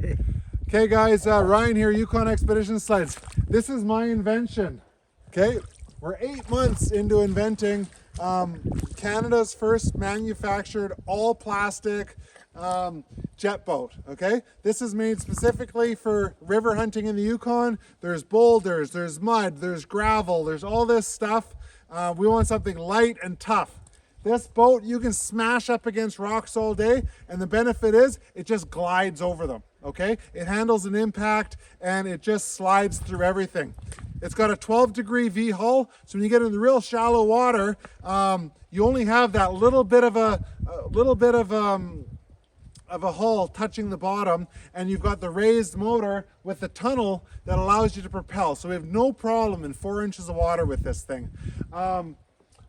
Okay guys, Ryan here, Yukon Expedition Sleds. This is my invention. Okay, we're 8 months into inventing Canada's first manufactured all plastic jet boat. Okay, this is made specifically for river hunting in the Yukon. There's boulders, there's mud, there's gravel, there's all this stuff. We want something light and tough. This boat, you can smash up against rocks all day, and the benefit is it just glides over them, okay? It handles an impact, and it just slides through everything. It's got a 12-degree V hull, so when you get in the real shallow water, you only have that little bit of a hull touching the bottom, and you've got the raised motor with the tunnel that allows you to propel. So we have no problem in 4 inches of water with this thing.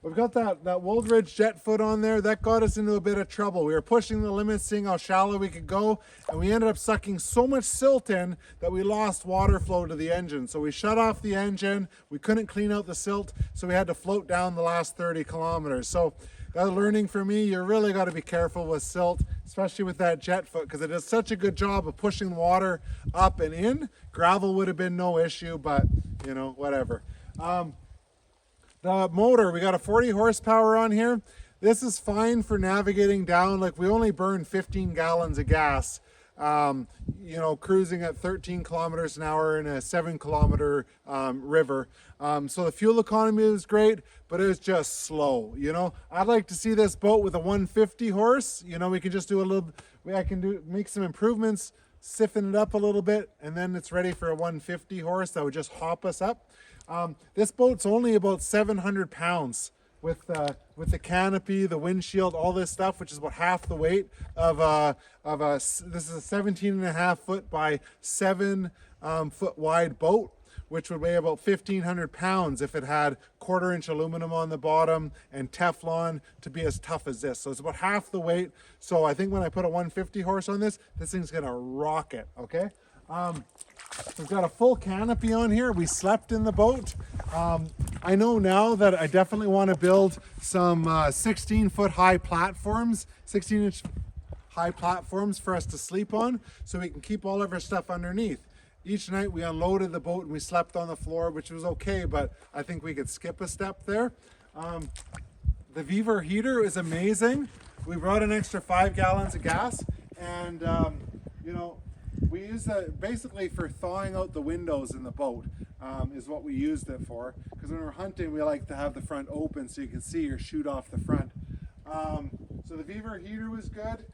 We've got that Welded Jetboat on there. That got us into a bit of trouble. We were pushing the limits, seeing how shallow we could go, and we ended up sucking so much silt in that we lost water flow to the engine. So we shut off the engine. We couldn't clean out the silt, so we had to float down the last 30 kilometers. So that learning for me, you really got to be careful with silt, especially with that Jetboat, because it does such a good job of pushing water up and in. Gravel would have been no issue, but you know, whatever. The motor, we got a 40 horsepower on here. This is fine for navigating down. Like, we only burn 15 gallons of gas, you know, cruising at 13 kilometers an hour in a 7-kilometer river. So the fuel economy is great, but it was just slow. You know, I'd like to see this boat with a 150 horse. You know, we can just do a little, make some improvements, siphon it up a little bit, and then it's ready for a 150 horse that would just hop us up. This boat's only about 700 pounds with the canopy, the windshield, all this stuff, which is about half the weight of this is a 17.5 foot by 7 foot wide boat, which would weigh about 1,500 pounds if it had 1/4-inch aluminum on the bottom and Teflon to be as tough as this. So it's about half the weight. So I think when I put a 150 horse on this thing's gonna rock it, okay? We've got a full canopy on here. We slept in the boat. I know now that I definitely want to build some 16-foot high platforms, 16-inch high platforms for us to sleep on, so we can keep all of our stuff underneath. Each night we unloaded the boat and we slept on the floor, which was okay, but I think we could skip a step there. The Viver heater is amazing. We brought an extra 5 gallons of gas, and you know, we use that basically for thawing out the windows in the boat, is what we used it for. Because when we're hunting, we like to have the front open so you can see or shoot off the front. So the Viver heater was good.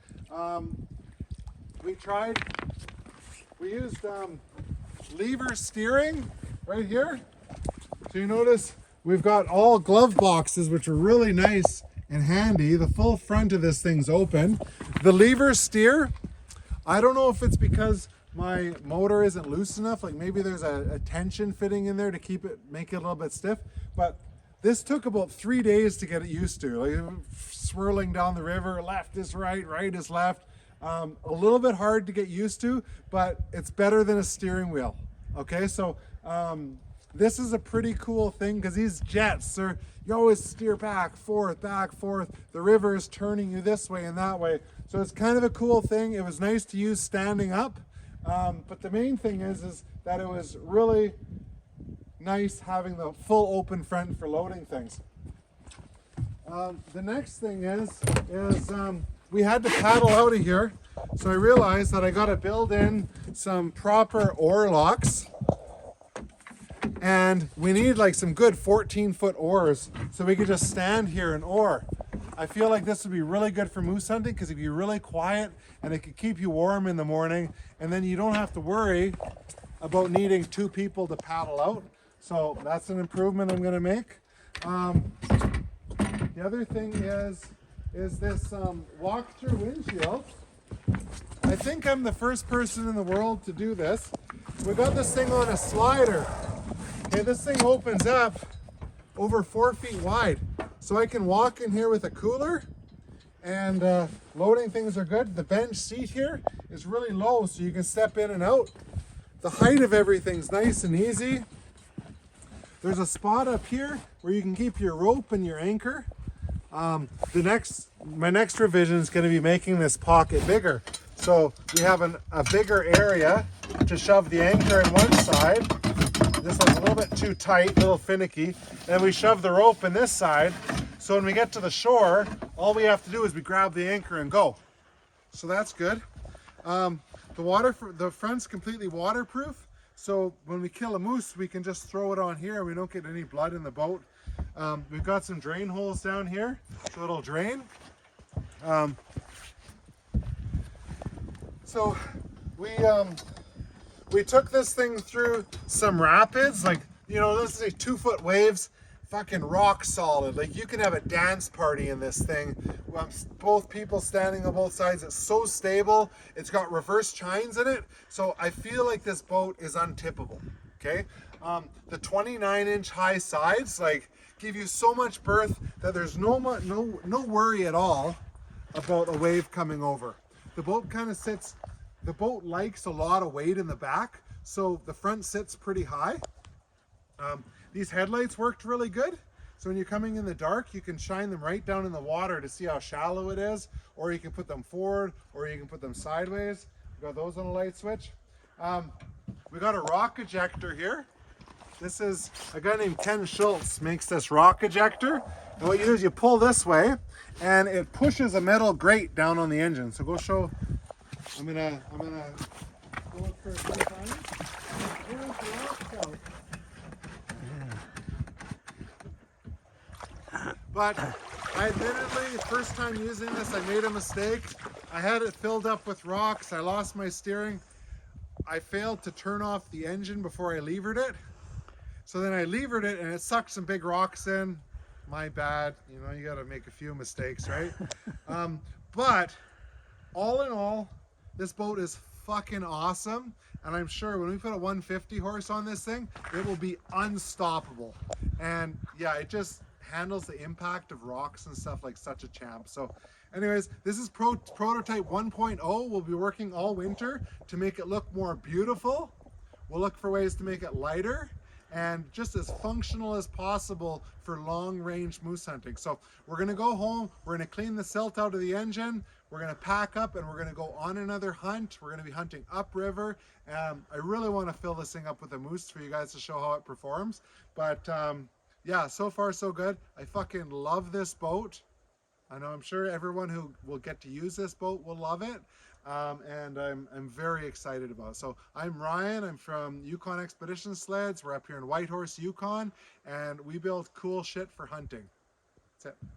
We used lever steering right here. So you notice we've got all glove boxes, which are really nice and handy. The full front of this thing's open. The lever steer, I don't know if it's because my motor isn't loose enough, like maybe there's a tension fitting in there to make it a little bit stiff, but this took about 3 days to get it used to. Like, swirling down the river, left is right, right is left. A little bit hard to get used to, but it's better than a steering wheel. Okay, so this is a pretty cool thing, because these jets, you always steer back, forth. The river is turning you this way and that way. So it's kind of a cool thing. It was nice to use standing up. But the main thing is that it was really nice having the full open front for loading things. The next thing is we had to paddle out of here. So I realized that I got to build in some proper oar locks. And we need like some good 14-foot oars so we could just stand here and oar. I feel like this would be really good for moose hunting, because it'd be really quiet and it could keep you warm in the morning, and then you don't have to worry about needing 2 people to paddle out. So that's an improvement I'm going to make. The other thing is this walk-through windshield. I think I'm the first person in the world to do this. We got this thing on a slider. Okay, this thing opens up over 4 feet wide. So I can walk in here with a cooler, and loading things are good. The bench seat here is really low, so you can step in and out. The height of everything's nice and easy. There's a spot up here where you can keep your rope and your anchor. My next revision is going to be making this pocket bigger. So So we have a bigger area to shove the anchor in one side. This one's a little bit too tight, a little finicky. And we shove the rope in this side. So when we get to the shore, all we have to do is we grab the anchor and go. So that's good. The front's completely waterproof. So when we kill a moose, we can just throw it on here and we don't get any blood in the boat. We've got some drain holes down here, so it'll drain. So we took this thing through some rapids, like, you know, this is 2-foot waves, fucking rock solid. Like, you can have a dance party in this thing. Both people standing on both sides. It's so stable. It's got reverse chines in it. So I feel like this boat is untippable, okay? The 29-inch high sides, like, give you so much berth that there's no worry at all about a wave coming over. The boat kind of sits, the boat likes a lot of weight in the back, so the front sits pretty high. These headlights worked really good. So when you're coming in the dark, you can shine them right down in the water to see how shallow it is, or you can put them forward, or you can put them sideways. We got those on a light switch. We got a rock ejector here. This is a guy named Ken Schultz makes this rock ejector. And what you do is you pull this way, and it pushes a metal grate down on the engine. So go show. I'm gonna go look for a good time. But I admittedly, first time using this, I made a mistake. I had it filled up with rocks. I lost my steering. I failed to turn off the engine before I levered it. So then I levered it and it sucked some big rocks in. My bad. You know, you got to make a few mistakes, right? But all in all, this boat is fucking awesome. And I'm sure when we put a 150 horse on this thing, it will be unstoppable. And yeah, it just handles the impact of rocks and stuff like such a champ. So anyways, this is prototype 1.0. We'll be working all winter to make it look more beautiful. We'll look for ways to make it lighter and just as functional as possible for long range moose hunting. So we're gonna go home, we're gonna clean the silt out of the engine, we're gonna pack up and we're gonna go on another hunt. We're gonna be hunting upriver. I really wanna fill this thing up with a moose for you guys to show how it performs. But yeah, so far so good. I fucking love this boat. I know I'm sure everyone who will get to use this boat will love it. And I'm very excited about it. So I'm Ryan, I'm from Yukon Expedition Sleds. We're up here in Whitehorse, Yukon, and we build cool shit for hunting. That's it.